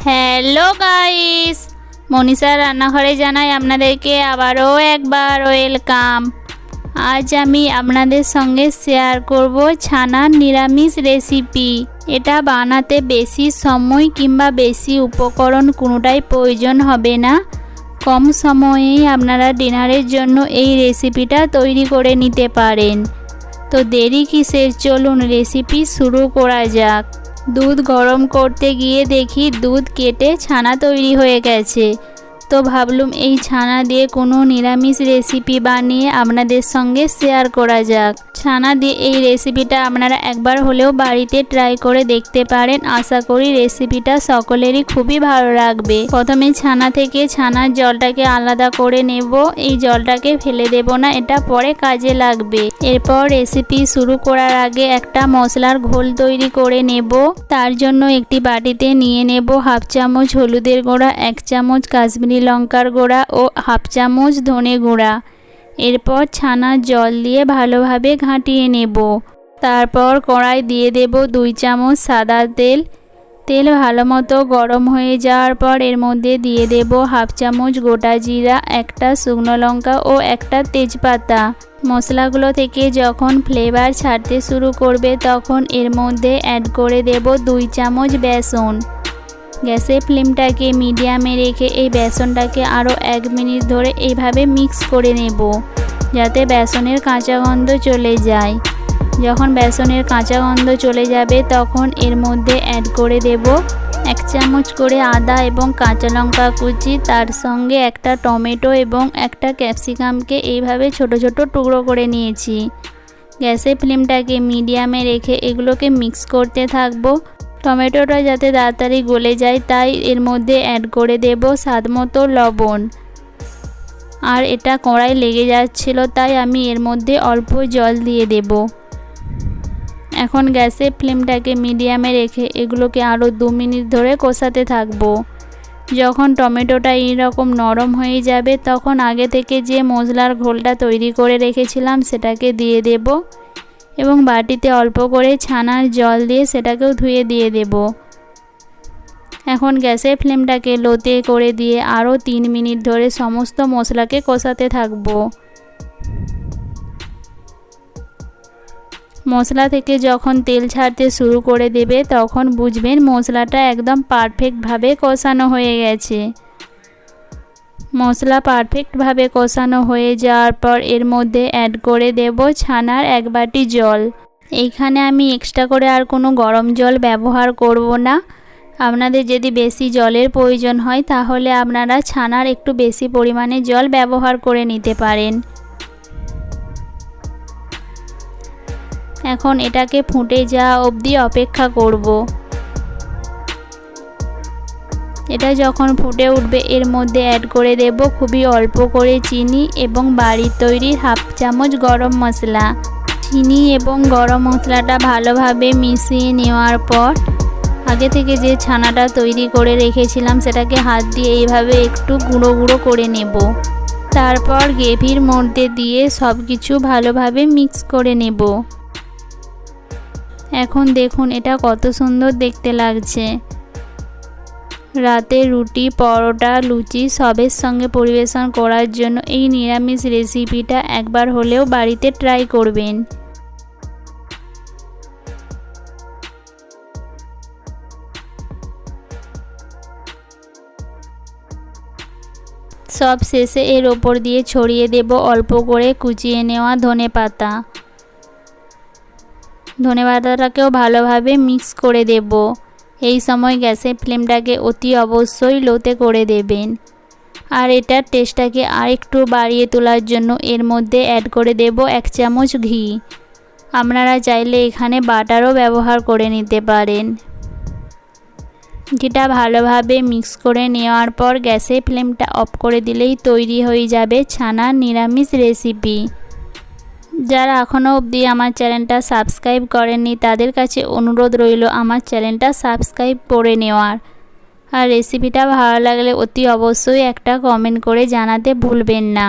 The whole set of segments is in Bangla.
হ্যালো গাইস, মনীষার রান্নাঘরে জানাই আপনাদেরকে আবারও একবার ওয়েলকাম। আজ আমি আপনাদের সঙ্গে শেয়ার করব ছানার নিরামিষ রেসিপি। এটা বানাতে বেশি সময় কিংবা বেশি উপকরণ কোনোটাই প্রয়োজন হবে না। কম সময়েই আপনারা ডিনারের জন্য এই রেসিপিটা তৈরি করে নিতে পারেন। তো দেরি কিসের, চলুন রেসিপি শুরু করা যাক। দুধ গরম করতে গিয়ে দেখি দুধ কেটে ছানা তৈরি হয়ে গেছে। তো ভাবলুম এই ছানা দিয়ে কোনো নিরামিষ রেসিপি বানিয়ে আপনাদের সঙ্গে শেয়ার করা যাক। ছানা দিয়ে এই রেসিপিটা আপনারা একবার হলেও বাড়িতে ট্রাই করে দেখতে পারেন। আশা করি রেসিপিটা সকলেরই খুবই ভালো লাগবে। প্রথমে ছানা থেকে ছানার জলটাকে আলাদা করে নেব। এই জলটাকে ফেলে দেব না, এটা পরে কাজে লাগবে। এরপর রেসিপি শুরু করার আগে একটা মশলার ঘোল তৈরি করে নেব। তার জন্য একটি বাটিতে নিয়ে নেব হাফ চামচ হলুদের গুঁড়া, 1 চামচ কাশ্মীরি লঙ্কার গুঁড়া ও হাফ চামচ ধনে গুঁড়া। এরপর ছানার জল দিয়ে ভালোভাবে ঘাঁটিয়ে নেব। তারপর কড়াই দিয়ে দেব 2 চামচ সাদা তেল। তেল ভালো মতো গরম হয়ে যাওয়ার পর এর মধ্যে দিয়ে দেব হাফ চামচ গোটা জিরা, একটা শুকনো লঙ্কা ও একটা তেজপাতা। মশলাগুলো থেকে যখন ফ্লেভার ছাড়তে শুরু করবে তখন এর মধ্যে অ্যাড করে দেব 2 চামচ বেসন। গ্যাসের ফ্লেমটাকে মিডিয়ামে রেখে এই বেসনটাকে আরও 1 মিনিট ধরে এইভাবে মিক্স করে নেব, যাতে বেসনের কাঁচা গন্ধ চলে যায়। যখন বেসনের কাঁচা গন্ধ চলে যাবে তখন এর মধ্যে অ্যাড করে দেব 1 চামচ করে আদা এবং কাঁচা লঙ্কা কুচি। তার সঙ্গে একটা টমেটো এবং একটা ক্যাপসিকামকে এইভাবে ছোট ছোট টুকরো করে নিয়েছি। গ্যাসের ফ্লেমটাকে মিডিয়ামে রেখে এগুলোকে মিক্স করতে থাকবো। টমেটোটা যাতে তাড়াতাড়ি গলে যায় তাই এর মধ্যে অ্যাড করে দেব স্বাদ মতো লবণ। আর এটা কড়াই লেগে যাচ্ছিল তাই আমি এর মধ্যে অল্প জল দিয়ে দেব। এখন গ্যাসের ফ্লেমটাকে মিডিয়ামে রেখে এগুলোকে আরও 2 মিনিট ধরে কষাতে থাকবো। যখন টমেটোটা এইরকম নরম হয়ে যাবে তখন আগে থেকে যে মশলার ঘোলটা তৈরি করে রেখেছিলাম সেটাকে দিয়ে দেব এবং বাটিতে অল্প করে ছানার জল দিয়ে সেটাকেও ধুয়ে দিয়ে দেব। এখন গ্যাসের ফ্লেমটাকে লোতে করে দিয়ে আরও 3 মিনিট ধরে সমস্ত মশলাকে কষাতে থাকব। মশলা থেকে যখন তেল ছাড়তে শুরু করে দেবে তখন বুঝবেন মশলাটা একদম পারফেক্টভাবে কষানো হয়ে গেছে। মশলা পারফেক্টভাবে কষানো হয়ে যাওয়ার পর এর মধ্যে অ্যাড করে দেব ছানার 1 বাটি জল। এইখানে আমি এক্সট্রা করে আর কোনো গরম জল ব্যবহার করব না। আপনাদের যদি বেশি জলের প্রয়োজন হয় তাহলে আপনারা ছানার একটু বেশি পরিমাণে জল ব্যবহার করে নিতে পারেন। এখন এটাকে ফুটে যাওয়া অবধি অপেক্ষা করব। এটা যখন ফুটে উঠবে এর মধ্যে অ্যাড করে দেব খুবই অল্প করে চিনি এবং বাড়ির তৈরি হাফ চামচ গরম মশলা। চিনি এবং গরম মশলাটা ভালোভাবে মিশিয়ে নেওয়ার পর আগে থেকে যে ছানাটা তৈরি করে রেখেছিলাম সেটাকে হাত দিয়ে এইভাবে একটু গুঁড়ো গুঁড়ো করে নেব। তারপর গ্রেভির মধ্যে দিয়ে সব কিছু ভালোভাবে মিক্স করে নেব। এখন দেখুন এটা কত সুন্দর দেখতে লাগছে। রাতে রুটি, পরোটা, লুচি সবের সঙ্গে পরিবেশন করার জন্য এই নিরামিষ রেসিপিটা একবার হলেও বাড়িতে ট্রাই করবেন। সব শেষে এর ওপর দিয়ে ছড়িয়ে দেব অল্প করে কুচিয়ে নেওয়া ধনেপাতা। ধনেপাতাটাকেও ভালোভাবে মিক্স করে দেব। এই সময় গ্যাসের ফ্লেমটাকে অতি অবশ্যই লোতে করে দেবেন। আর এটার টেস্টটাকে আরেকটু বাড়িয়ে তোলার জন্য এর মধ্যে অ্যাড করে দেব 1 চামচ ঘি। আপনারা চাইলে এখানে বাটারও ব্যবহার করে নিতে পারেন। ঘিটা ভালোভাবে মিক্স করে নেওয়ার পর গ্যাসের ফ্লেমটা অফ করে দিলেই তৈরি হয়ে যাবে ছানার নিরামিষ রেসিপি। যারা এখনও অবধি আমার চ্যানেলটা সাবস্ক্রাইব করেননি তাদের কাছে অনুরোধ রইল আমার চ্যানেলটা সাবস্ক্রাইব করে নেওয়ার। আর রেসিপিটা ভালো লাগলে অতি অবশ্যই একটা কমেন্ট করে জানাতে ভুলবেন না।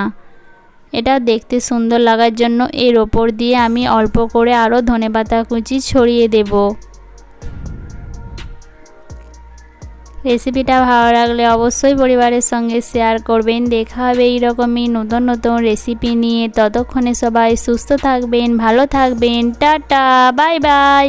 এটা দেখতে সুন্দর লাগার জন্য এর ওপর দিয়ে আমি অল্প করে আরও ধনেপাতা কুচি ছড়িয়ে দেব। রেসিপিটা ভালো লাগলে অবশ্যই পরিবারের সঙ্গে শেয়ার করবেন। দেখা হবে এইরকমই নতুন নতুন রেসিপি নিয়ে। ততক্ষণে সবাই সুস্থ থাকবেন, ভালো থাকবেন। Tata, bye bye.